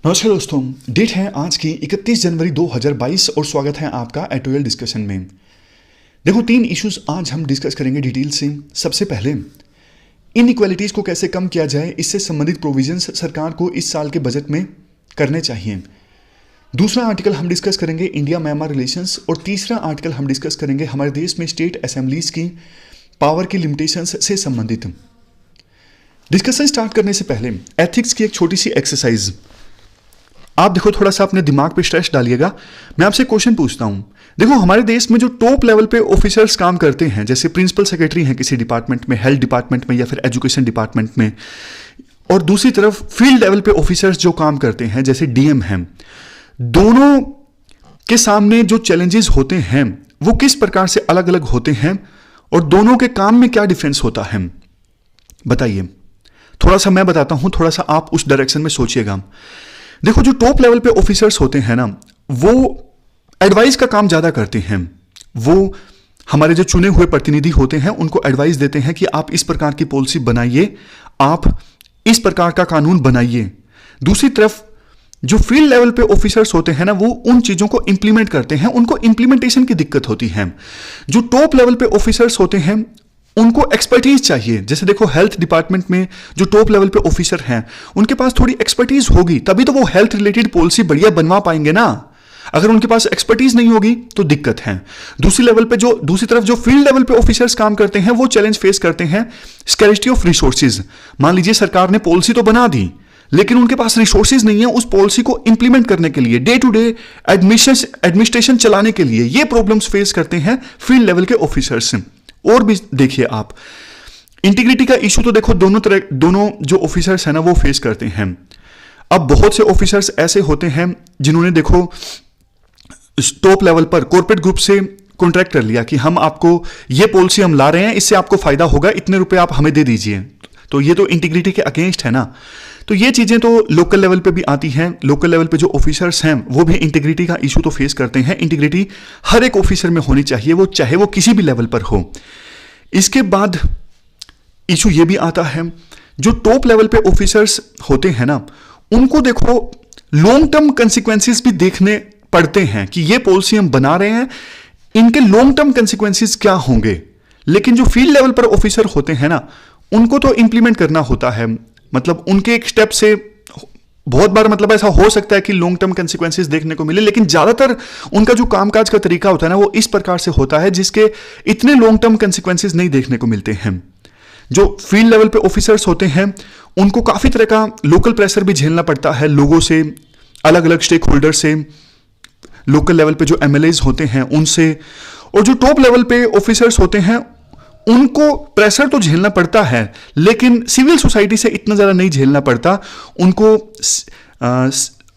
नमस्कार दोस्तों, डेट है आज की 31 जनवरी 2022 और स्वागत है आपका एटोयल डिस्कशन में। देखो, 3 इश्यूज आज हम डिस्कस करेंगे डिटेल से। सबसे पहले इनइक्वालिटीज को कैसे कम किया जाए, इससे संबंधित प्रोविजंस सरकार को इस साल के बजट में करने चाहिए। दूसरा आर्टिकल हम डिस्कस करेंगे इंडिया म्यांमार रिलेशंस, और तीसरा आर्टिकल हम डिस्कस करेंगे हमारे देश में स्टेट असेंबलीज की पावर की लिमिटेशंस से संबंधित। डिस्कशन स्टार्ट करने से पहले एथिक्स की एक छोटी सी एक्सरसाइज आप देखो, थोड़ा सा अपने दिमाग पे स्ट्रेस डालिएगा। मैं आपसे क्वेश्चन पूछता हूं। देखो, हमारे देश में जो टॉप लेवल पे ऑफिसर्स काम करते हैं, जैसे प्रिंसिपल सेक्रेटरी हैं किसी डिपार्टमेंट में, हेल्थ डिपार्टमेंट में या फिर एजुकेशन डिपार्टमेंट में, और दूसरी तरफ फील्ड लेवल पे ऑफिसर्स जो काम करते हैं जैसे डीएम हैं, दोनों के सामने जो चैलेंजेस होते हैं वो किस प्रकार से अलग अलग होते हैं और दोनों के काम में क्या डिफरेंस होता है, बताइए। थोड़ा सा मैं बताता हूं, थोड़ा सा आप उस डायरेक्शन में सोचिएगा। देखो, जो टॉप लेवल पे ऑफिसर्स होते हैं ना, वो एडवाइस का काम ज्यादा करते हैं। वो हमारे जो चुने हुए प्रतिनिधि होते हैं उनको एडवाइस देते हैं कि आप इस प्रकार की पॉलिसी बनाइए, आप इस प्रकार का कानून बनाइए। दूसरी तरफ जो फील्ड लेवल पे ऑफिसर्स होते हैं ना, वो उन चीजों को इंप्लीमेंट करते हैं, उनको इंप्लीमेंटेशन की दिक्कत होती है। जो टॉप लेवल पे ऑफिसर्स होते हैं उनको एक्सपर्टीज चाहिए। जैसे देखो, हेल्थ डिपार्टमेंट में जो टॉप लेवल पे ऑफिसर हैं उनके पास थोड़ी एक्सपर्टीज होगी, तभी तो वो हेल्थ रिलेटेड पॉलिसी बढ़िया बनवा पाएंगे ना। अगर उनके पास एक्सपर्टीज नहीं होगी तो दिक्कत है। दूसरी तरफ जो फील्ड लेवल पे ऑफिसर्स काम करते हैं वो चैलेंज फेस करते हैं स्कैरिटी ऑफ रिसोर्सेज। मान लीजिए सरकार ने पॉलिसी तो बना दी, लेकिन उनके पास रिसोर्सेज नहीं है उस पॉलिसी को इंप्लीमेंट करने के लिए, डे टू डे एडमिनिस्ट्रेशन चलाने के लिए। ये प्रॉब्लम्स फेस करते हैं फील्ड लेवल के ऑफिसर्स। और भी देखिए आप, इंटीग्रिटी का इशू तो देखो दोनों जो ऑफिसर्स हैं ना वो फेस करते हैं। अब बहुत से ऑफिसर्स ऐसे होते हैं जिन्होंने देखो टॉप लेवल पर कॉर्पोरेट ग्रुप से कॉन्ट्रैक्ट कर लिया कि हम आपको ये पॉलिसी हम ला रहे हैं, इससे आपको फायदा होगा, इतने रुपए आप हमें दे दीजिए। तो ये तो इंटीग्रिटी के अगेंस्ट है ना। तो ये चीजें तो लोकल लेवल पे भी आती हैं। लोकल लेवल पे जो ऑफिसर्स हैं वो भी इंटीग्रिटी का इशू तो फेस करते हैं। इंटीग्रिटी हर एक ऑफिसर में होनी चाहिए, वो चाहे वो किसी भी लेवल पर हो। इसके बाद इशू ये भी आता है, जो टॉप लेवल पे ऑफिसर्स होते हैं ना, उनको देखो लॉन्ग टर्म कंसिक्वेंसेस भी देखने पड़ते हैं कि ये पॉलिसी हम बना रहे हैं, इनके लॉन्ग टर्म कंसिक्वेंसेस क्या होंगे। लेकिन जो फील्ड लेवल पर ऑफिसर होते हैं ना, उनको तो इंप्लीमेंट करना होता है। मतलब उनके एक स्टेप से बहुत बार मतलब ऐसा हो सकता है कि लॉन्ग टर्म कंसिक्वेंसेस देखने को मिले, लेकिन ज्यादातर उनका जो कामकाज का तरीका होता है ना वो इस प्रकार से होता है जिसके इतने लॉन्ग टर्म कंसिक्वेंसेस नहीं देखने को मिलते हैं। जो फील्ड लेवल पे ऑफिसर्स होते हैं उनको काफी तरह का लोकल प्रेशर भी झेलना पड़ता है, लोगों से, अलग अलग स्टेक होल्डर से, लोकल लेवल पे जो एमएलएज होते हैं उनसे। और जो टॉप लेवल पे ऑफिसर्स होते हैं उनको प्रेशर तो झेलना पड़ता है, लेकिन सिविल सोसाइटी से इतना ज़्यादा नहीं झेलना पड़ता। उनको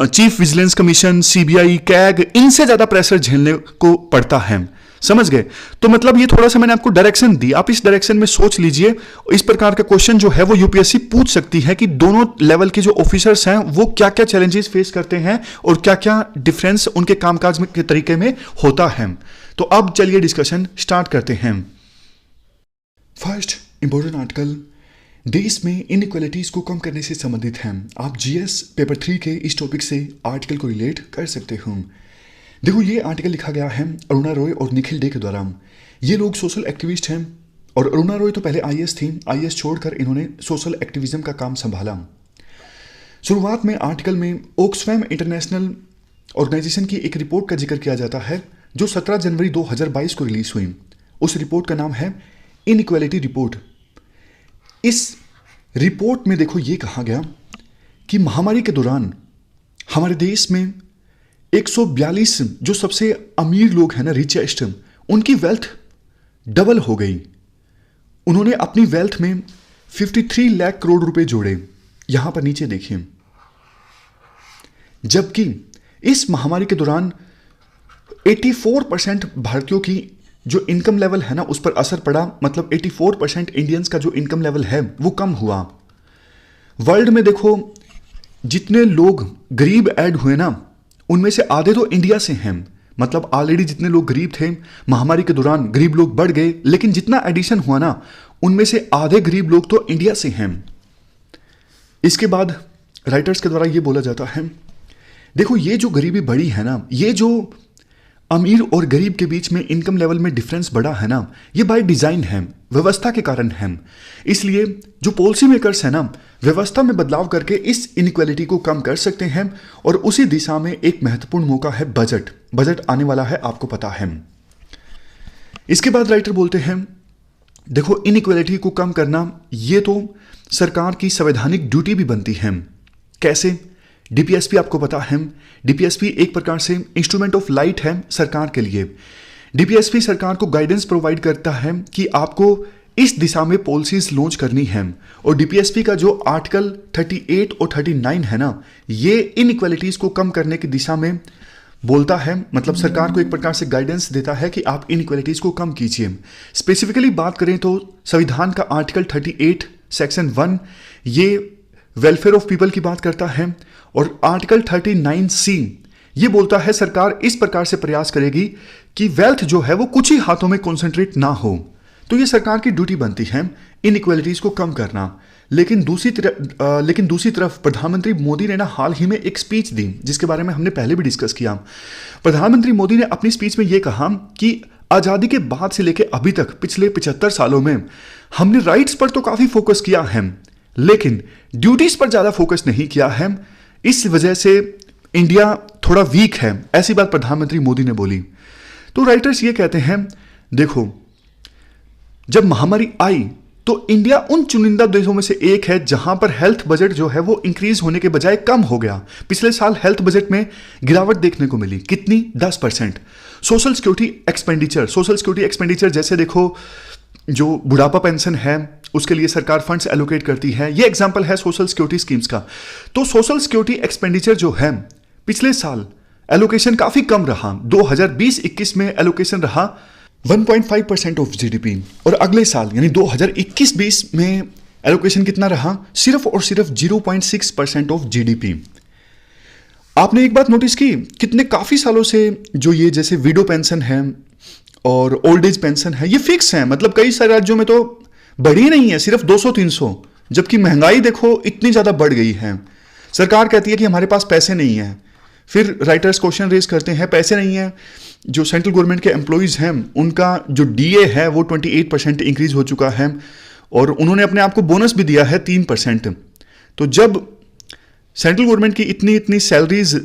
chief vigilance commission, CBI, CAG, इनसे ज़्यादा प्रेशर झेलने को पड़ता है। समझ गए? तो मतलब ये थोड़ा सा मैंने आपको डायरेक्शन दी, आप इस डायरेक्शन में सोच लीजिए। इस प्रकार का क्वेश्चन जो है वो यूपीएससी पूछ सकती है कि दोनों लेवल के जो ऑफिसर्स हैं वो क्या क्या चैलेंजेस फेस करते हैं और क्या क्या डिफरेंस उनके कामकाज के तरीके में होता है। तो अब चलिए डिस्कशन स्टार्ट करते हैं। फर्स्ट इंपॉर्टेंट आर्टिकल देश में इनइक्वालिटीज को कम करने से संबंधित है। आप जीएस पेपर 3 के इस टॉपिक से आर्टिकल को रिलेट कर सकते हो। देखो, ये आर्टिकल लिखा गया है अरुणा रॉय और निखिल डे के द्वारा। ये लोग सोशल एक्टिविस्ट हैं और अरुणा रॉय तो पहले आईएएस थी, आईएएस छोड़कर इन्होंने सोशल एक्टिविज्म का काम संभाला। शुरुआत में आर्टिकल में ऑक्सफैम इंटरनेशनल ऑर्गेनाइजेशन की एक रिपोर्ट का जिक्र किया जाता है जो 17 जनवरी 2022 को रिलीज हुई। उस रिपोर्ट का नाम है इनइक्वालिटी रिपोर्ट। इस रिपोर्ट में देखो ये कहा गया कि महामारी के दौरान हमारे देश में 142 जो सबसे अमीर लोग हैं ना, रिचेस्ट, उनकी वेल्थ डबल हो गई। उन्होंने अपनी वेल्थ में 53 लाख करोड़ रुपए जोड़े। यहां पर नीचे देखिए, जबकि इस महामारी के दौरान 84% भारतीयों की जो इनकम लेवल है ना उस पर असर पड़ा। मतलब 84% इंडियंस का जो इनकम लेवल है वो कम हुआ। वर्ल्ड में देखो जितने लोग गरीब ऐड हुए ना, उनमें से आधे तो इंडिया से हैं। मतलब ऑलरेडी जितने लोग गरीब थे महामारी के दौरान गरीब लोग बढ़ गए, लेकिन जितना एडिशन हुआ ना उनमें से आधे गरीब लोग तो इंडिया से हैं। इसके बाद राइटर्स के द्वारा ये बोला जाता है देखो ये जो गरीबी बढ़ी है ना, ये जो अमीर और गरीब के बीच में इनकम लेवल में डिफरेंस बढ़ा है ना, ये बाय डिजाइन है, व्यवस्था के कारण है। इसलिए जो पॉलिसी मेकर्स है ना, व्यवस्था में बदलाव करके इस इनइक्वालिटी को कम कर सकते हैं। और उसी दिशा में एक महत्वपूर्ण मौका है बजट। बजट आने वाला है, आपको पता है। इसके बाद राइटर बोलते हैं, देखो इनइक्वालिटी को कम करना ये तो सरकार की संवैधानिक ड्यूटी भी बनती है। कैसे? डीपीएसपी आपको पता है, डीपीएसपी एक प्रकार से इंस्ट्रूमेंट ऑफ लाइट है सरकार के लिए। डीपीएसपी सरकार को गाइडेंस प्रोवाइड करता है कि आपको इस दिशा में पॉलिसीज लॉन्च करनी है। और डीपीएसपी का जो आर्टिकल 38 और 39 है ना, ये इनइक्वालिटीज को कम करने की दिशा में बोलता है। मतलब सरकार को एक प्रकार से गाइडेंस देता है कि आप इनइक्वालिटीज को कम कीजिए। स्पेसिफिकली बात करें तो संविधान का आर्टिकल 38 सेक्शन 1 ये वेलफेयर ऑफ पीपल की बात करता है। और आर्टिकल 39C ये बोलता है सरकार इस प्रकार से प्रयास करेगी कि वेल्थ जो है वो कुछ ही हाथों में कॉन्सेंट्रेट ना हो। तो ये सरकार की ड्यूटी बनती है इनइक्वालिटीज को कम करना। लेकिन दूसरी तरफ प्रधानमंत्री मोदी ने ना हाल ही में एक स्पीच दी, जिसके बारे में हमने पहले भी डिस्कस किया। प्रधानमंत्री मोदी ने अपनी स्पीच में ये कहा कि आजादी के बाद से लेकर अभी तक पिछले 75 सालों में हमने राइट्स पर तो काफी फोकस किया है, लेकिन ड्यूटीज पर ज्यादा फोकस नहीं किया है। इस वजह से इंडिया थोड़ा वीक है, ऐसी बात प्रधानमंत्री मोदी ने बोली। तो राइटर्स ये कहते हैं, देखो जब महामारी आई तो इंडिया उन चुनिंदा देशों में से एक है जहां पर हेल्थ बजट जो है वो इंक्रीज होने के बजाय कम हो गया। पिछले साल हेल्थ बजट में गिरावट देखने को मिली। कितनी? 10%। सोशल सिक्योरिटी एक्सपेंडिचर जैसे देखो जो बुढ़ापा पेंशन है उसके लिए सरकार फंड्स एलोकेट करती है। ये एग्जांपल है सोशल सिक्योरिटी स्कीम्स का। तो सोशल सिक्योरिटी एक्सपेंडिचर जो है पिछले साल एलोकेशन काफी कम रहा। 2020-21 में एलोकेशन रहा 1.5% ऑफ जीडीपी। और अगले साल यानी 2021-20 में एलोकेशन कितना रहा? सिर्फ और सिर्फ 0.6% ऑफ जीडीपी। आपने एक बात नोटिस की, कितने काफी सालों से जो ये जैसे विडो पेंशन है और ओल्ड एज पेंशन है ये फिक्स है। मतलब कई सारे राज्यों में तो बढ़ी नहीं है, सिर्फ 200-300, जबकि महंगाई देखो इतनी ज्यादा बढ़ गई है। सरकार कहती है कि हमारे पास पैसे नहीं है। फिर राइटर्स क्वेश्चन रेज करते हैं, पैसे नहीं है, जो सेंट्रल गवर्नमेंट के एम्प्लॉइज हैं उनका जो डीए है वो 28% इंक्रीज हो चुका है और उन्होंने अपने आप को बोनस भी दिया है 3%। तो जब सेंट्रल गवर्नमेंट की इतनी सैलरीज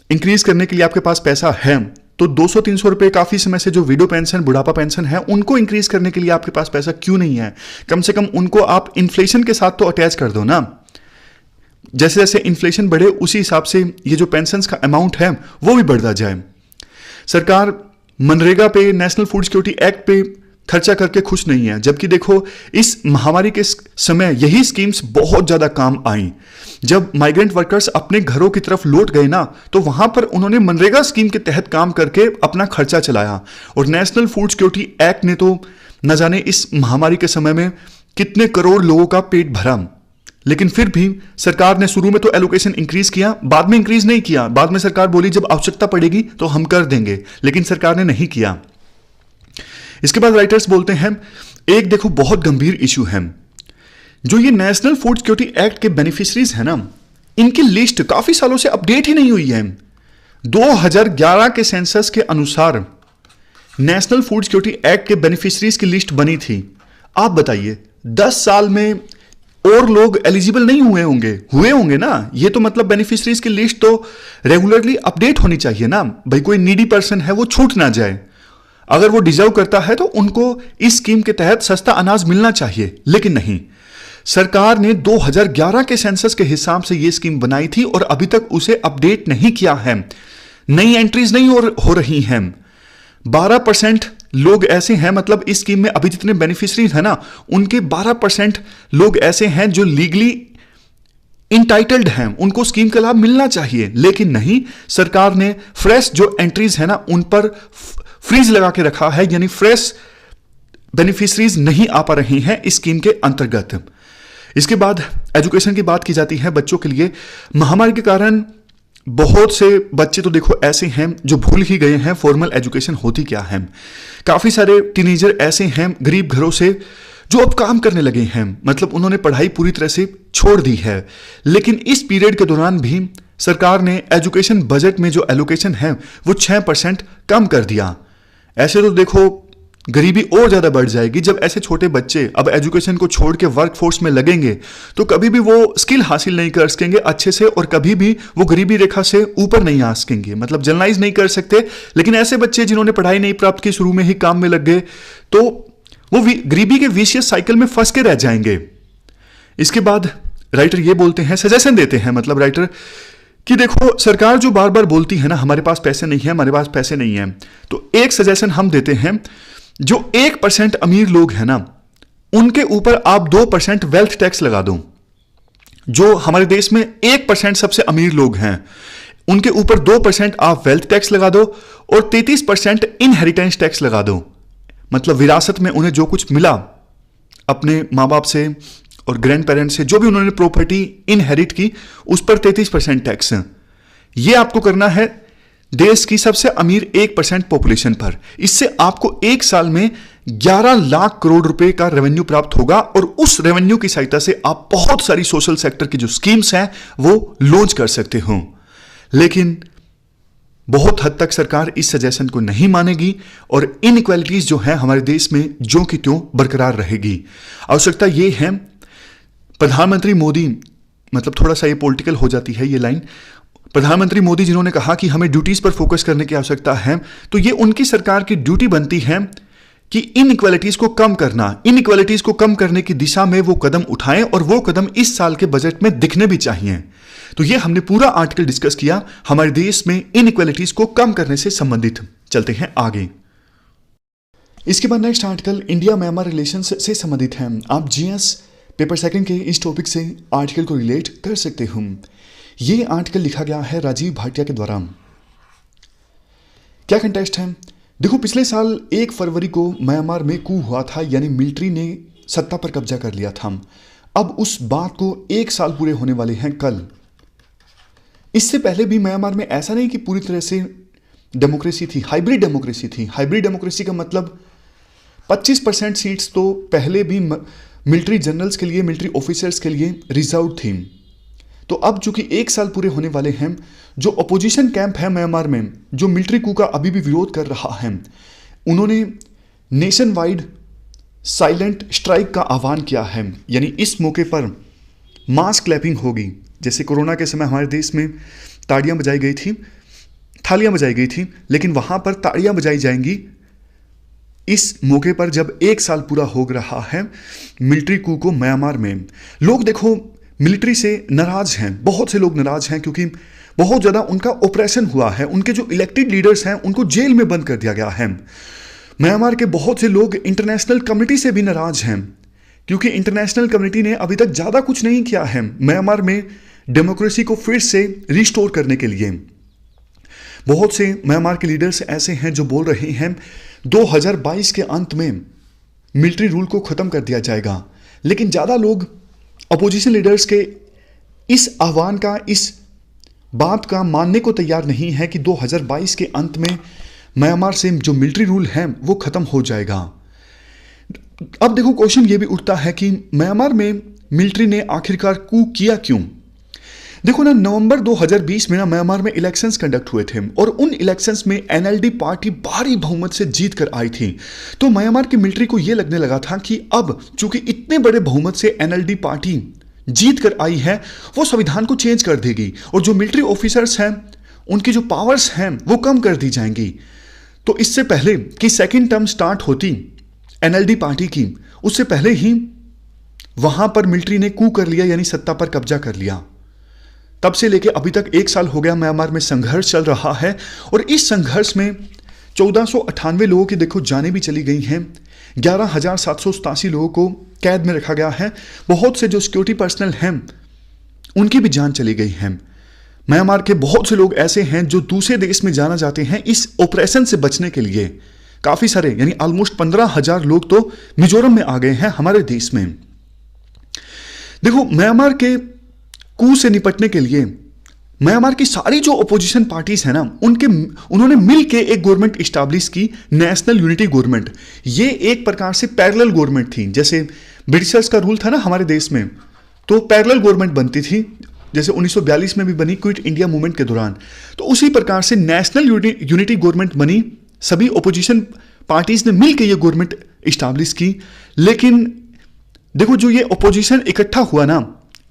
इंक्रीज करने के लिए आपके पास पैसा है तो 200-300 रुपए काफी समय से जो विडो पेंशन बुढ़ापा पेंशन है उनको इंक्रीज करने के लिए आपके पास पैसा क्यों नहीं है? कम से कम उनको आप इन्फ्लेशन के साथ तो अटैच कर दो ना। जैसे जैसे इन्फ्लेशन बढ़े उसी हिसाब से ये जो पेंशन का अमाउंट है वो भी बढ़ता जाए। सरकार मनरेगा पे, नेशनल फूड सिक्योरिटी एक्ट पे खर्चा करके खुश नहीं है, जबकि देखो इस महामारी के समय यही स्कीम्स बहुत ज्यादा काम आई। जब माइग्रेंट वर्कर्स अपने घरों की तरफ लौट गए ना तो वहां पर उन्होंने मनरेगा स्कीम के तहत काम करके अपना खर्चा चलाया। और नेशनल फूड सिक्योरिटी एक्ट ने तो न जाने इस महामारी के समय में कितने करोड़ लोगों का पेट भरा। लेकिन फिर भी सरकार ने शुरू में तो एलोकेशन इंक्रीज किया, बाद में इंक्रीज नहीं किया। बाद में सरकार बोली जब आवश्यकता पड़ेगी तो हम कर देंगे, लेकिन सरकार ने नहीं किया। इसके बाद राइटर्स बोलते हैं, एक देखो बहुत गंभीर इशू है, जो ये नेशनल फूड सिक्योरिटी एक्ट के बेनिफिशरीज है ना, इनकी लिस्ट काफी सालों से अपडेट ही नहीं हुई है। 2011 के सेंसस के अनुसार नेशनल फूड सिक्योरिटी एक्ट के बेनिफिशरीज की लिस्ट बनी थी। आप बताइए 10 साल में और लोग एलिजिबल नहीं हुए होंगे ना। ये तो मतलब बेनिफिशरीज की लिस्ट तो रेगुलरली अपडेट होनी चाहिए ना भाई। कोई नीडी पर्सन है वो छूट ना जाए, अगर वो डिजर्व करता है तो उनको इस स्कीम के तहत सस्ता अनाज मिलना चाहिए। लेकिन नहीं, सरकार ने 2011 के सेंसस के हिसाब से ये स्कीम बनाई थी और अभी तक उसे अपडेट नहीं किया है। नई एंट्रीज नहीं हो रही हैं। 12% लोग ऐसे हैं, मतलब इस स्कीम में अभी जितने बेनिफिशरीज हैं ना उनके 12% लोग ऐसे हैं जो लीगली इंटाइटल्ड हैं, उनको स्कीम का लाभ मिलना चाहिए। लेकिन नहीं, सरकार ने फ्रेश जो एंट्रीज है ना उन पर फ्रीज लगा के रखा है, यानी फ्रेश बेनिफिशरीज नहीं आ पा रही हैं इस स्कीम के अंतर्गत। इसके बाद एजुकेशन की बात की जाती है बच्चों के लिए। महामारी के कारण बहुत से बच्चे तो देखो ऐसे हैं जो भूल ही गए हैं फॉर्मल एजुकेशन होती क्या है। काफी सारे टीनेजर ऐसे हैं गरीब घरों से जो अब काम करने लगे हैं, मतलब उन्होंने पढ़ाई पूरी तरह से छोड़ दी है। लेकिन इस पीरियड के दौरान भी सरकार ने एजुकेशन बजट में जो एलोकेशन है वो 6% कम कर दिया। ऐसे तो देखो गरीबी और ज्यादा बढ़ जाएगी। जब ऐसे छोटे बच्चे अब एजुकेशन को छोड़ के वर्कफोर्स में लगेंगे तो कभी भी वो स्किल हासिल नहीं कर सकेंगे अच्छे से, और कभी भी वो गरीबी रेखा से ऊपर नहीं आ सकेंगे, मतलब जनरलाइज नहीं कर सकते। लेकिन ऐसे बच्चे जिन्होंने पढ़ाई नहीं प्राप्त की, शुरू में ही काम में लग गए, तो वो गरीबी के विशियस साइकिल में फंस के रह जाएंगे। इसके बाद राइटर ये बोलते हैं, सजेशन देते हैं मतलब राइटर, कि देखो सरकार जो बार बार बोलती है ना हमारे पास पैसे नहीं है, हमारे पास पैसे नहीं है, तो एक सजेशन हम देते हैं, जो 1% अमीर लोग हैं ना उनके ऊपर आप 2% वेल्थ टैक्स लगा दो। जो हमारे देश में 1% सबसे अमीर लोग हैं उनके ऊपर 2% आप वेल्थ टैक्स लगा दो और 33% इनहेरिटेंस टैक्स लगा दो। मतलब विरासत में उन्हें जो कुछ मिला अपने माँ बाप से और ग्रैंड पेरेंट्स से, जो भी उन्होंने प्रॉपर्टी इनहेरिट की, उस पर 33% टैक्स है। ये आपको करना है देश की सबसे अमीर 1% पॉपुलेशन पर। इससे आपको एक साल में 11 लाख करोड़ रुपए का रेवेन्यू प्राप्त होगा और उस रेवेन्यू की सहायता से आप बहुत सारी सोशल सेक्टर की जो स्कीम्स हैं वो लॉन्च कर सकते हो। लेकिन बहुत हद तक सरकार इस सजेशन को नहीं मानेगी और इनइक्वालिटीज जो है हमारे देश में ज्यों की त्यों बरकरार रहेगी। आवश्यकता ये है, प्रधानमंत्री मोदी, मतलब थोड़ा सा ये पॉलिटिकल हो जाती है ये लाइन, प्रधानमंत्री मोदी जिन्होंने कहा कि हमें ड्यूटीज पर फोकस करने की आवश्यकता है, तो ये उनकी सरकार की ड्यूटी बनती है कि इनइक्वालिटीज को कम करना, इनइक्वालिटीज को कम करने की दिशा में वो कदम उठाएं और वो कदम इस साल के बजट में दिखने भी चाहिए। तो ये हमने पूरा आर्टिकल डिस्कस किया हमारे देश में इनइक्वालिटीज को कम करने से संबंधित। चलते हैं आगे। इसके बाद next article India Myanmar relations से संबंधित है। आप जीएस पेपर सेकंड के इस टॉपिक से आर्टिकल को रिलेट कर सकते हो। ये आर्टिकल लिखा गया है राजीव भाटिया के द्वारा। क्या कंटेक्स्ट है, देखो पिछले साल 1 फरवरी को म्यांमार में कू हुआ था, यानी मिलिट्री ने सत्ता पर कब्जा कर लिया था। अब उस बात को 1 साल पूरे होने वाले हैं कल। इससे पहले भी म्यांमार में ऐसा नहीं कि पूरी तरह से डेमोक्रेसी थी, हाइब्रिड डेमोक्रेसी थी। हाइब्रिड डेमोक्रेसी का मतलब 25% सीट्स तो पहले भी मिलिट्री जनरल्स के लिए, मिलिट्री ऑफिसर्स के लिए रिजर्व थी। तो अब चूंकि 1 साल पूरे होने वाले हैं, जो अपोजिशन कैंप है म्यांमार में, जो मिलिट्री कू का अभी भी विरोध कर रहा है, उन्होंने नेशन वाइड साइलेंट स्ट्राइक का आह्वान किया है। यानी इस मौके पर मास क्लैपिंग होगी। जैसे कोरोना के समय हमारे देश में ताड़ियां बजाई गई थी, थालियां बजाई गई थी, लेकिन वहां पर ताड़ियां बजाई जाएंगी इस मौके पर जब 1 साल पूरा हो रहा है मिलिट्री कू को म्यांमार में। लोग देखो मिलिट्री से नाराज हैं, बहुत से लोग नाराज हैं क्योंकि बहुत ज़्यादा उनका ऑपरेशन हुआ है। उनके जो इलेक्टेड लीडर्स हैं उनको जेल में बंद कर दिया गया है। म्यांमार के बहुत से लोग इंटरनेशनल कम्युनिटी से भी नाराज हैं क्योंकि इंटरनेशनल कम्युनिटी ने अभी तक ज़्यादा कुछ नहीं किया है म्यांमार में डेमोक्रेसी को फिर से रिस्टोर करने के लिए। बहुत से म्यांमार के लीडर्स ऐसे हैं जो बोल रहे हैं 2022 के अंत में मिलिट्री रूल को ख़त्म कर दिया जाएगा, लेकिन ज़्यादा लोग अपोजिशन लीडर्स के इस आह्वान का, इस बात का मानने को तैयार नहीं है कि 2022 के अंत में म्यांमार से जो मिलिट्री रूल है वो ख़त्म हो जाएगा। अब देखो क्वेश्चन ये भी उठता है कि म्यांमार में मिलिट्री ने आखिरकार कू किया क्यों। देखो ना, नवंबर 2020 में ना म्यांमार में इलेक्शंस कंडक्ट हुए थे और उन इलेक्शंस में एनएलडी पार्टी भारी बहुमत से जीत कर आई थी। तो म्यांमार की मिलिट्री को यह लगने लगा था कि अब चूंकि इतने बड़े बहुमत से एनएलडी पार्टी जीत कर आई है, वो संविधान को चेंज कर देगी और जो मिलिट्री ऑफिसर्स हैं उनकी जो पावर्स हैं वो कम कर दी जाएंगी। तो इससे पहले कि सेकेंड टर्म स्टार्ट होती एनएलडी पार्टी की, उससे पहले ही वहां पर मिलिट्री ने कू कर लिया, यानी सत्ता पर कब्जा कर लिया। तब से लेके अभी तक 1 साल हो गया म्यांमार में संघर्ष चल रहा है और इस संघर्ष में 1498 लोगों की देखो जानें भी चली गई हैं, 11,787 लोगों को कैद में रखा गया है, बहुत से जो सिक्योरिटी पर्सनल हैं उनकी भी जान चली गई है। म्यांमार के बहुत से लोग ऐसे हैं जो दूसरे देश में जाना चाहते हैं इस ऑपरेशन से बचने के लिए। काफी सारे, यानी ऑलमोस्ट 15,000 लोग तो मिजोरम में आ गए हैं हमारे देश में। देखो म्यांमार के कू से निपटने के लिए म्यांमार की सारी जो अपोजिशन पार्टीज है ना, उन्होंने मिलकर एक गवर्नमेंट इस्टेब्लिश की, नेशनल यूनिटी गवर्नमेंट। ये एक प्रकार से पैरेलल गवर्नमेंट थी। जैसे ब्रिटिशर्स का रूल था ना हमारे देश में, तो पैरेलल गवर्नमेंट बनती थी जैसे 1942 में भी बनी क्विट इंडिया मूवमेंट के दौरान, तो उसी प्रकार से नेशनल यूनिटी गवर्नमेंट बनी, सभी ओपोजिशन पार्टीज ने मिलकर ये गवर्नमेंट इस्टेब्लिश की। लेकिन देखो जो ये ओपोजिशन इकट्ठा हुआ ना,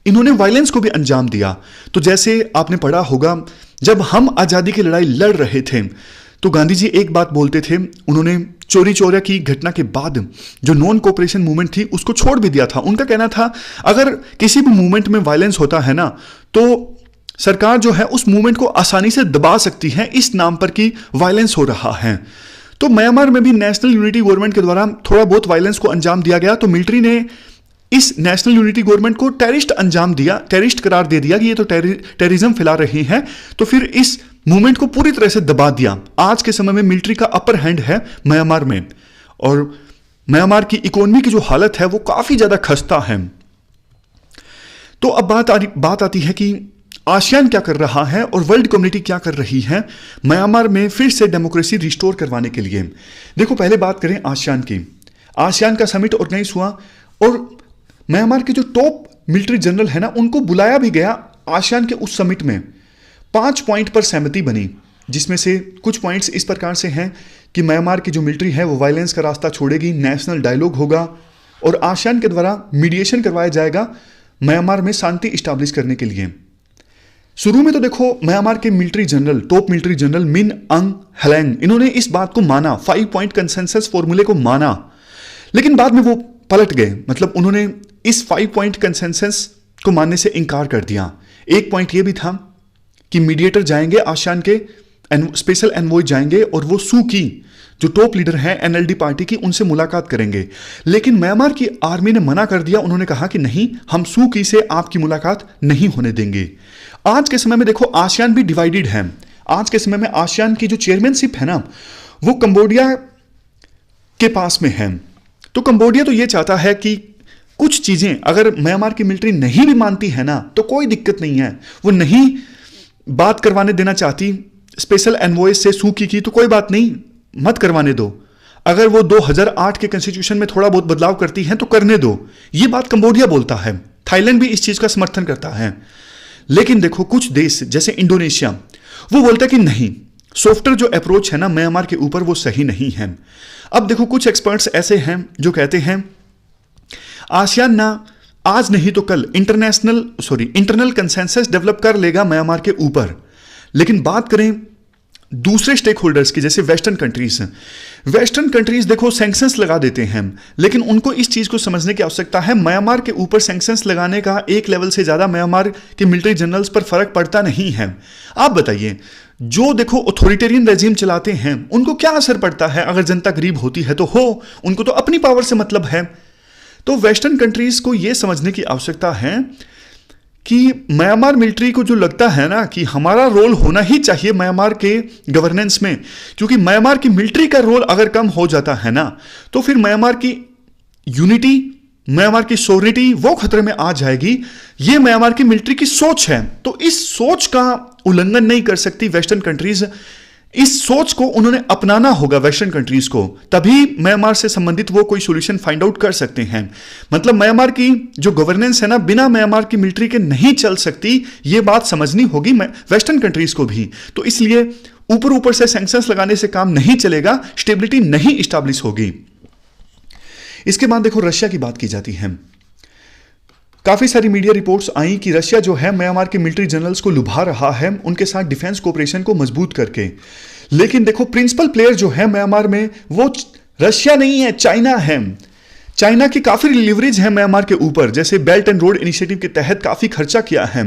इन्होंने वायलेंस को भी अंजाम दिया। तो जैसे आपने पढ़ा होगा, जब हम आज़ादी की लड़ाई लड़ रहे थे तो गांधी जी एक बात बोलते थे, उन्होंने चोरी चौरा की घटना के बाद जो नॉन कोऑपरेशन मूवमेंट थी उसको छोड़ भी दिया था। उनका कहना था अगर किसी भी मूवमेंट में वायलेंस होता है ना तो सरकार जो है उस मूवमेंट को आसानी से दबा सकती है इस नाम पर कि वायलेंस हो रहा है। तो म्यांमार में भी नेशनल यूनिटी गवर्नमेंट के द्वारा थोड़ा बहुत वायलेंस को अंजाम दिया गया, तो मिलिट्री ने इस नेशनल यूनिटी गवर्नमेंट को टेररिस्ट अंजाम दिया, टेररिस्ट करार दे दिया कि ये तो टेररिज्म फैला रही है। तो फिर इस मूवमेंट को पूरी तरह से दबा दिया। आज के समय में मिलिट्री का अपर हैंड है म्यांमार में, और म्यांमार की इकोनॉमी की जो हालत है वो काफी ज्यादा खस्ता है। तो अब बात आती है कि आसियान क्या कर रहा है और वर्ल्ड कम्युनिटी क्या कर रही है म्यांमार में फिर से डेमोक्रेसी रिस्टोर करवाने के लिए। देखो पहले बात करें आसियान की। आसियान का समिट ऑर्गेनाइज हुआ और म्यांमार के जो टॉप मिलिट्री जनरल है ना उनको बुलाया भी गया आसियान के उस समिट में। 5 पॉइंट पर सहमति बनी, जिसमें से कुछ पॉइंट्स इस प्रकार से हैं कि म्यांमार की जो मिलिट्री है वो वायलेंस का रास्ता छोड़ेगी, नेशनल डायलॉग होगा और आसियान के द्वारा मीडिएशन करवाया जाएगा म्यांमार में शांति इस्टेब्लिश करने के लिए। शुरू में तो देखो म्यांमार के military general, top military general Min अंग हलैंग, इन्होंने इस बात को माना, 5 पॉइंट कंसेंसस फॉर्मूले को माना, लेकिन बाद में वो पलट गए। मतलब उन्होंने इस 5 पॉइंट कंसेंसस को मानने से इनकार कर दिया। एक पॉइंट ये भी था कि मीडिएटर जाएंगे, आसियान के स्पेशल एनवॉय जाएंगे और वो सू की जो टॉप लीडर है एनएलडी पार्टी की, उनसे मुलाकात करेंगे। लेकिन म्यांमार की आर्मी ने मना कर दिया। उन्होंने कहा कि नहीं, हम सू की से आपकी मुलाकात नहीं होने देंगे। आज के समय में देखो आसियान भी डिवाइडेड है। आज के समय में आसियान की जो चेयरमैनशिप है ना वो कंबोडिया के पास में है। तो कंबोडिया तो ये चाहता है कि कुछ चीजें अगर म्यांमार की मिलिट्री नहीं भी मानती है ना तो कोई दिक्कत नहीं है, वो नहीं बात करवाने देना चाहती स्पेशल एनवॉय से सू की तो कोई बात नहीं, मत करवाने दो। अगर वो 2008 के कॉन्स्टिट्यूशन में थोड़ा बहुत बदलाव करती है तो करने दो, ये बात कंबोडिया बोलता है। थाईलैंड भी इस चीज का समर्थन करता है। लेकिन देखो कुछ देश जैसे इंडोनेशिया वो बोलता है कि नहीं, सॉफ्टर जो अप्रोच है ना म्यांमार के ऊपर वो सही नहीं है। अब देखो कुछ एक्सपर्ट्स ऐसे हैं जो कहते हैं आसियान ना आज नहीं तो कल इंटरनल कंसेंसस डेवलप कर लेगा म्यांमार के ऊपर। लेकिन बात करें दूसरे स्टेक होल्डर्स की, जैसे वेस्टर्न कंट्रीज देखो सैंक्शंस लगा देते हैं, लेकिन उनको इस चीज को समझने की आवश्यकता है म्यांमार के ऊपर सैंक्शंस लगाने का एक लेवल से ज्यादा म्यांमार के मिलिट्री जनरल्स पर फर्क पड़ता नहीं है। आप बताइए, जो देखो ऑथोरिटेरियन रेजिम चलाते हैं उनको क्या असर पड़ता है अगर जनता गरीब होती है तो हो, उनको तो अपनी पावर से मतलब है। तो वेस्टर्न कंट्रीज को यह समझने की आवश्यकता है कि म्यांमार मिलिट्री को जो लगता है ना कि हमारा रोल होना ही चाहिए म्यांमार के गवर्नेंस में, क्योंकि म्यांमार की मिलिट्री का रोल अगर कम हो जाता है ना तो फिर म्यांमार की यूनिटी, म्यांमार की सोवरेनिटी वो खतरे में आ जाएगी। ये म्यांमार की मिलिट्री की सोच है, तो इस सोच का उल्लंघन नहीं कर सकती वेस्टर्न कंट्रीज। इस सोच को उन्होंने अपनाना होगा वेस्टर्न कंट्रीज को, तभी म्यांमार से संबंधित वो कोई सॉल्यूशन फाइंड आउट कर सकते हैं। मतलब म्यांमार की जो गवर्नेंस है ना बिना म्यांमार की मिलिट्री के नहीं चल सकती, ये बात समझनी होगी वेस्टर्न कंट्रीज को भी। तो इसलिए ऊपर से सैंक्शंस लगाने से काम नहीं चलेगा, स्टेबिलिटी नहीं इस्टेब्लिश होगी। इसके बाद देखो रशिया की बात की जाती है। काफी सारी मीडिया रिपोर्ट्स आई कि रशिया जो है म्यांमार के मिलिट्री जनरल्स को लुभा रहा है उनके साथ डिफेंस कोऑपरेशन को मजबूत करके। लेकिन देखो प्रिंसिपल प्लेयर जो है म्यांमार में वो रशिया नहीं है, चाइना है। चाइना की काफी लिवरेज है म्यांमार के ऊपर, जैसे बेल्ट एंड रोड इनिशिएटिव के तहत काफी खर्चा किया है।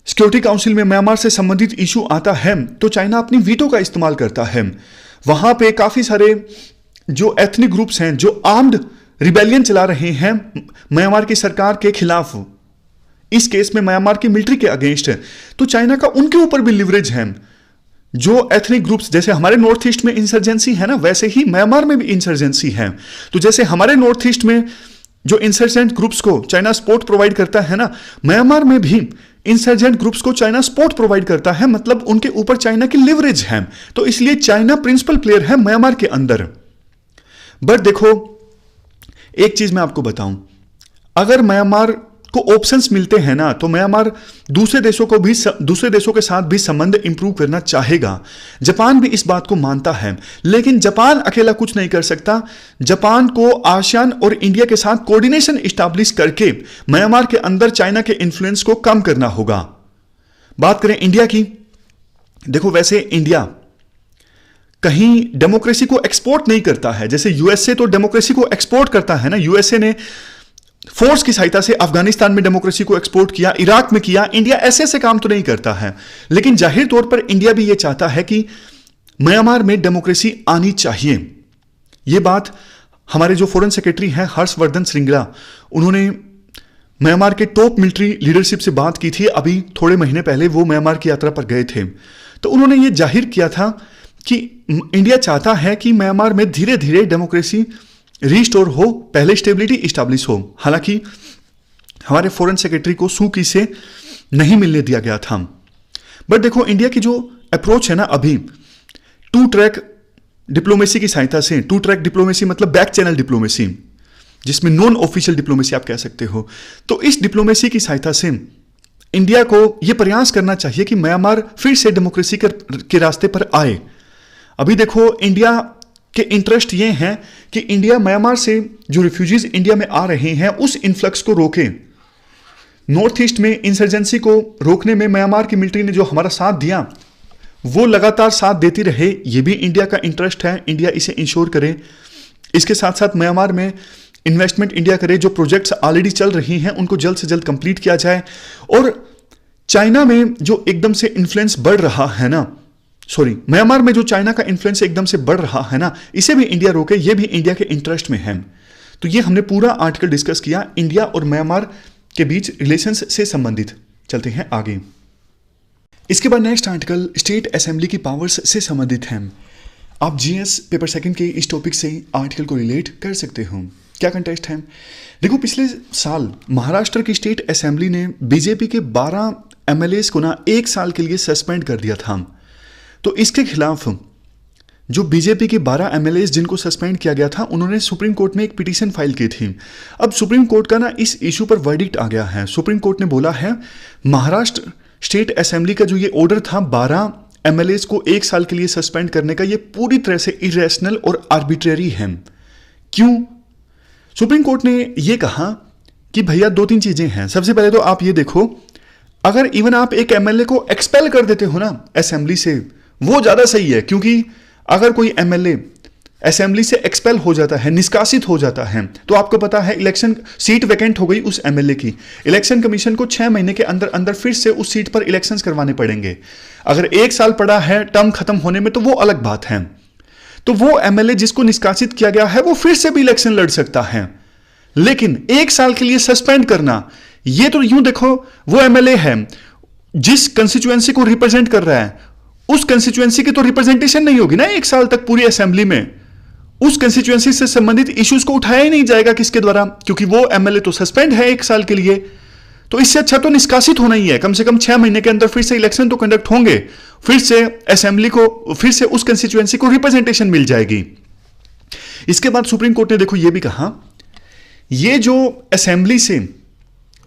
सिक्योरिटी काउंसिल में म्यांमार से संबंधित इशू आता है तो चाइना अपनी वीटो का इस्तेमाल करता है। वहां पे काफी सारे जो एथनिक ग्रुप्स हैं जो आर्म्ड रिबेलियन चला रहे हैं म्यांमार की सरकार के खिलाफ, इस केस में म्यांमार की मिलिट्री के अगेंस्ट है, तो चाइना का उनके ऊपर भी लिवरेज है। जो एथनिक ग्रुप्स, जैसे हमारे नॉर्थ ईस्ट में इंसर्जेंसी है ना वैसे ही म्यांमार में भी इंसर्जेंसी है। तो जैसे हमारे नॉर्थ ईस्ट में जो इंसर्जेंट ग्रुप्स को चाइना सपोर्ट प्रोवाइड करता है ना, म्यांमार में भी इंसर्जेंट ग्रुप्स को चाइना सपोर्ट प्रोवाइड करता है। मतलब उनके ऊपर चाइना की लिवरेज है, तो इसलिए चाइना प्रिंसिपल प्लेयर है म्यांमार के अंदर। बट देखो एक चीज मैं आपको बताऊं, अगर म्यांमार को ऑप्शंस मिलते हैं ना, तो म्यांमार दूसरे देशों के साथ भी संबंध इंप्रूव करना चाहेगा। जापान भी इस बात को मानता है, लेकिन जापान अकेला कुछ नहीं कर सकता। जापान को आसियान और इंडिया के साथ कोऑर्डिनेशन इस्टेब्लिश करके म्यांमार के अंदर चाइना के इन्फ्लुएंस को कम करना होगा। बात करें इंडिया की, देखो वैसे इंडिया कहीं डेमोक्रेसी को एक्सपोर्ट नहीं करता है, जैसे यूएसए तो डेमोक्रेसी को एक्सपोर्ट करता है ना। यूएसए ने फोर्स की सहायता से अफगानिस्तान में डेमोक्रेसी को एक्सपोर्ट किया, इराक में किया। इंडिया ऐसे काम तो नहीं करता है, लेकिन जाहिर तौर पर इंडिया भी यह चाहता है कि म्यांमार में डेमोक्रेसी आनी चाहिए। यह बात हमारे जो फॉरेन सेक्रेटरी हैं हर्षवर्धन श्रृंगला, उन्होंने म्यांमार के टॉप मिलिट्री लीडरशिप से बात की थी। अभी थोड़े महीने पहले वो म्यांमार की यात्रा पर गए थे, तो उन्होंने ये जाहिर किया था कि इंडिया चाहता है कि म्यांमार में धीरे धीरे डेमोक्रेसी रिस्टोर हो, पहले स्टेबिलिटी इस्टेब्लिश हो। हालांकि हमारे फॉरेन सेक्रेटरी को सू की से नहीं मिलने दिया गया था। बट देखो इंडिया की जो अप्रोच है ना, अभी 2 ट्रैक डिप्लोमेसी की सहायता से, 2 ट्रैक डिप्लोमेसी मतलब बैक चैनल डिप्लोमेसी, जिसमें नॉन ऑफिशियल डिप्लोमेसी आप कह सकते हो। तो इस डिप्लोमेसी की सहायता से इंडिया को यह प्रयास करना चाहिए कि म्यांमार फिर से डेमोक्रेसी के रास्ते पर आए। अभी देखो इंडिया के इंटरेस्ट ये हैं कि इंडिया म्यांमार से जो रिफ्यूजीज इंडिया में आ रहे हैं उस इन्फ्लक्स को रोके। नॉर्थ ईस्ट में इंसर्जेंसी को रोकने में म्यांमार की मिलिट्री ने जो हमारा साथ दिया वो लगातार साथ देती रहे, ये भी इंडिया का इंटरेस्ट है। इंडिया इसे इंश्योर करे। इसके साथ साथ म्यांमार में इन्वेस्टमेंट इंडिया करे, जो प्रोजेक्ट्स ऑलरेडी चल रही हैं उनको जल्द से जल्द कंप्लीट किया जाए। और चाइना में जो एकदम से इन्फ्लुएंस बढ़ रहा है ना, म्यांमार में जो चाइना का इन्फ्लुएंस एकदम से बढ़ रहा है ना, इसे भी इंडिया रोके, ये भी इंडिया के इंटरेस्ट में है। तो ये हमने पूरा आर्टिकल डिस्कस किया इंडिया और म्यांमार के बीच रिलेशंस से संबंधित। चलते हैं आगे। इसके बाद नेक्स्ट आर्टिकल स्टेट असेंबली की पावर्स से संबंधित है। आप जीएस पेपर सेकंड के इस टॉपिक से आर्टिकल को रिलेट कर सकते हो। क्या कंटेक्स्ट है? देखो पिछले साल महाराष्ट्र की स्टेट असेंबली ने बीजेपी के 12 एमएलएस को ना 1 साल के लिए सस्पेंड कर दिया था। तो इसके खिलाफ जो बीजेपी के 12 एमएलएस जिनको सस्पेंड किया गया था, उन्होंने सुप्रीम कोर्ट में एक पिटीशन फाइल की थी। अब सुप्रीम कोर्ट का ना इस इशू पर वर्डिक्ट आ गया है। सुप्रीम कोर्ट ने बोला है महाराष्ट्र स्टेट असेंबली का जो ये ऑर्डर था 12 एमएलएस को 1 साल के लिए सस्पेंड करने का, ये पूरी तरह से इरेशनल और आर्बिट्रेरी है। क्यों? सुप्रीम कोर्ट ने यह कहा कि भैया 2-3 चीजें हैं। सबसे पहले तो आप ये देखो, अगर इवन आप एक एमएलए को एक्सपेल कर देते हो ना असेंबली से, वो ज्यादा सही है। क्योंकि अगर कोई एमएलए असेंबली से एक्सपेल हो जाता है, निष्कासित हो जाता है, तो आपको पता है इलेक्शन सीट वैकेंट हो गई उस एमएलए की। इलेक्शन कमीशन को 6 महीने के अंदर अंदर फिर से उस सीट पर इलेक्शंस करवाने पड़ेंगे। अगर 1 साल पड़ा है टर्म खत्म होने में, तो वो अलग बात है। तो वो एमएलए जिसको निष्कासित किया गया है वो फिर से भी इलेक्शन लड़ सकता है। लेकिन 1 साल के लिए सस्पेंड करना, ये तो यूं देखो, वो एमएलए है जिस कंस्टिट्यूएंसी को रिप्रेजेंट कर रहा है, उस कंस्टिट्यूएंसी की तो रिप्रेजेंटेशन नहीं होगी ना 1 साल तक पूरी असेंबली में। उस कंस्टिट्यूएंसी से संबंधित इश्यूज को उठाया ही नहीं जाएगा किसके द्वारा, क्योंकि वो एमएलए तो सस्पेंड है 1 साल के लिए। तो इससे अच्छा तो निष्कासित होना ही है। कम से कम 6 महीने के अंदर फिर से इलेक्शन तो कंडक्ट होंगे, फिर से असेंबली को, फिर से उस कंस्टिट्यूएंसी को रिप्रेजेंटेशन मिल जाएगी। इसके बाद सुप्रीम कोर्ट ने देखो ये भी कहा, ये जो असेंबली से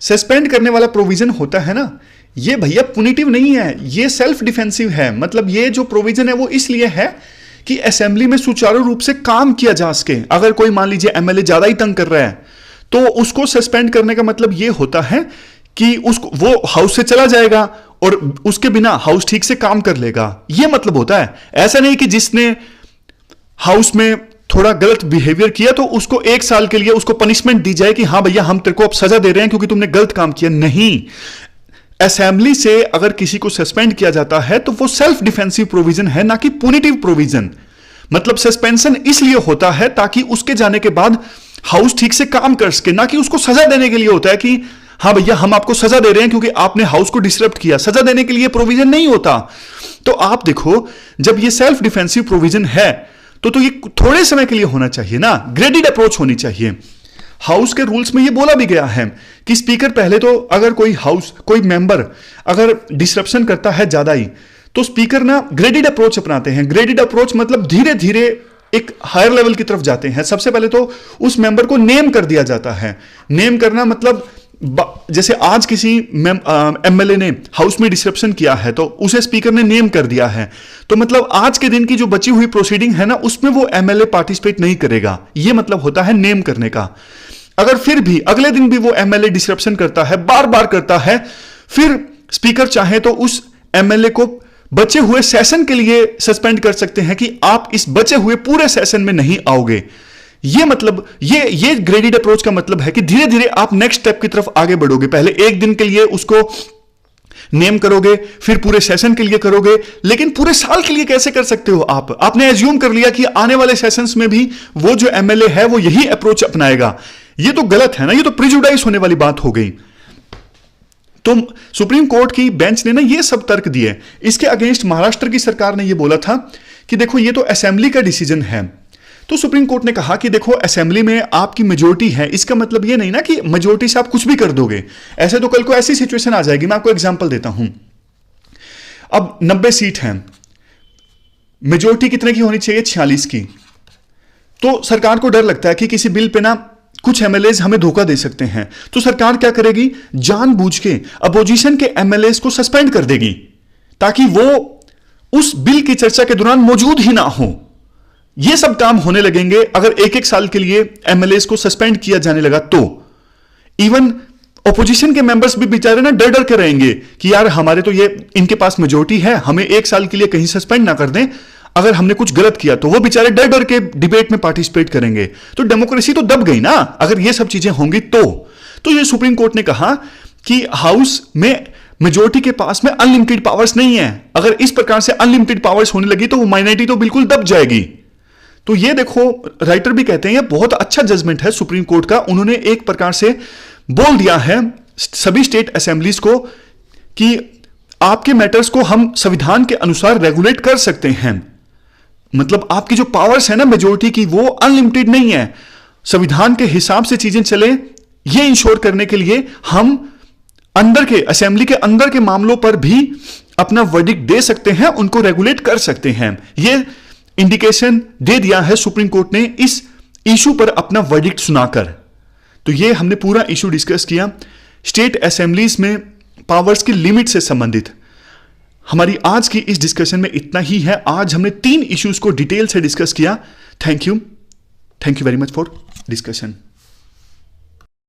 सस्पेंड करने वाला प्रोविजन होता है ना, ये भैया पुनिटिव नहीं है, ये सेल्फ डिफेंसिव है। मतलब ये जो प्रोविजन है वो इसलिए है कि असेंबली में सुचारू रूप से काम किया जा सके। अगर कोई मान लीजिए एमएलए ज्यादा ही तंग कर रहा है, तो उसको सस्पेंड करने का मतलब ये होता है कि उसको, वो हाउस से चला जाएगा और उसके बिना हाउस ठीक से काम कर लेगा, ये मतलब होता है। ऐसा नहीं कि जिसने हाउस में थोड़ा गलत बिहेवियर किया तो उसको 1 साल के लिए उसको पनिशमेंट दी जाए कि हाँ भैया हम तेरे को अब सजा दे रहे हैं क्योंकि तुमने गलत काम किया। नहीं, असेंबली से अगर किसी को सस्पेंड किया जाता है तो वो सेल्फ डिफेंसिव प्रोविजन है, ना कि पुनिटिव प्रोविजन। मतलब सस्पेंशन इसलिए होता है ताकि उसके जाने के बाद हाउस ठीक से काम कर सके, ना कि उसको सजा देने के लिए होता है कि हाँ भैया हम आपको सजा दे रहे हैं क्योंकि आपने हाउस को डिसरप्ट किया। सजा देने के लिए प्रोविजन नहीं होता। तो आप देखो, जब ये सेल्फ डिफेंसिव प्रोविजन है तो ये थोड़े समय के लिए होना चाहिए ना, ग्रेडेड अप्रोच होनी चाहिए। हाउस के रूल्स में ये बोला भी गया है कि स्पीकर पहले तो, अगर कोई मेंबर अगर डिसरप्शन करता है ज्यादा ही, तो स्पीकर ना ग्रेडेड अप्रोच अपनाते हैं। ग्रेडेड अप्रोच मतलब धीरे धीरे एक हायर लेवल की तरफ जाते हैं। सबसे पहले तो उस मेंबर को नेम कर दिया जाता है। नेम करना मतलब जैसे आज किसी एमएलए ने हाउस में डिसरप्शन किया है तो उसे स्पीकर ने नेम कर दिया है, तो मतलब आज के दिन की जो बची हुई प्रोसीडिंग है ना, उसमें वो एमएलए पार्टिसिपेट नहीं करेगा। ये मतलब होता है नेम करने का। अगर फिर भी अगले दिन भी वो एमएलए डिसरप्शन करता है, बार बार करता है, फिर स्पीकर चाहे तो उस एमएलए को बचे हुए सेशन के लिए सस्पेंड कर सकते हैं कि आप इस बचे हुए पूरे सेशन में नहीं आओगे। ये मतलब ये ग्रेडेड अप्रोच का मतलब है कि धीरे धीरे आप नेक्स्ट स्टेप की तरफ आगे बढ़ोगे। पहले एक दिन के लिए उसको नेम करोगे, फिर पूरे सेशन के लिए करोगे, लेकिन पूरे साल के लिए कैसे कर सकते हो आप? आपने एज्यूम कर लिया कि आने वाले सेशंस में भी वो जो एमएलए है वो यही अप्रोच अपनाएगा। ये तो गलत है ना, ये तो प्रिजुडाइज होने वाली बात हो गई। तो सुप्रीम कोर्ट की बेंच ने ना ये सब तर्क दिए। इसके अगेंस्ट महाराष्ट्र की सरकार ने ये बोला था कि देखो ये तो असेंबली का डिसीजन है। तो सुप्रीम कोर्ट ने कहा कि देखो असेंबली में आपकी मेजोरिटी है, इसका मतलब ये नहीं ना कि मेजोरिटी से आप कुछ भी कर दोगे। ऐसे तो कल को ऐसी सिचुएशन आ जाएगी। मैं आपको एग्जांपल देता हूं। अब 90 सीट हैं, मेजोरिटी कितने की होनी चाहिए? 46 की। तो सरकार को डर लगता है कि किसी बिल पे ना कुछ एमएलएज हमें धोखा दे सकते हैं, तो सरकार क्या करेगी? जानबूझ के अपोजिशन के एमएलएज को सस्पेंड कर देगी ताकि वो उस बिल की चर्चा के दौरान मौजूद ही ना हो। ये सब काम होने लगेंगे अगर एक एक साल के लिए एमएलएज को सस्पेंड किया जाने लगा तो। इवन ऑपोजिशन के मेंबर्स भी बेचारे ना डर डर के रहेंगे कि यार हमारे तो ये इनके पास मेजोरिटी है, हमें एक साल के लिए कहीं सस्पेंड ना कर दें, अगर हमने कुछ गलत किया तो वो बेचारे डर डर के डिबेट में पार्टिसिपेट करेंगे। तो डेमोक्रेसी तो दब गई ना अगर ये सब चीजें होंगी तो ये सुप्रीम कोर्ट ने कहा कि हाउस में मेजोरिटी के पास में अनलिमिटेड पावर्स नहीं है। अगर इस प्रकार से अनलिमिटेड पावर्स होने लगी तो वो माइनॉरिटी तो बिल्कुल दब जाएगी। तो ये देखो, राइटर भी कहते हैं ये बहुत अच्छा जजमेंट है सुप्रीम कोर्ट का। उन्होंने एक प्रकार से बोल दिया है सभी स्टेट असेंबलीज को कि आपके मैटर्स को हम संविधान के अनुसार रेगुलेट कर सकते हैं। मतलब आपकी जो पावर्स है ना मेजोरिटी की, वो अनलिमिटेड नहीं है। संविधान के हिसाब से चीजें चले, ये इंश्योर करने के लिए हम अंदर के असेंबली के अंदर के मामलों पर भी अपना वर्डिक्ट दे सकते हैं, उनको रेगुलेट कर सकते हैं। ये इंडिकेशन दे दिया है सुप्रीम कोर्ट ने इस इशू पर अपना वर्डिक्ट सुनाकर। तो ये हमने पूरा इशू डिस्कस किया स्टेट असेंबलीज में पावर्स की लिमिट से संबंधित। हमारी आज की इस डिस्कशन में इतना ही है। आज हमने 3 इश्यूज को डिटेल से डिस्कस किया। Thank you very much for discussion.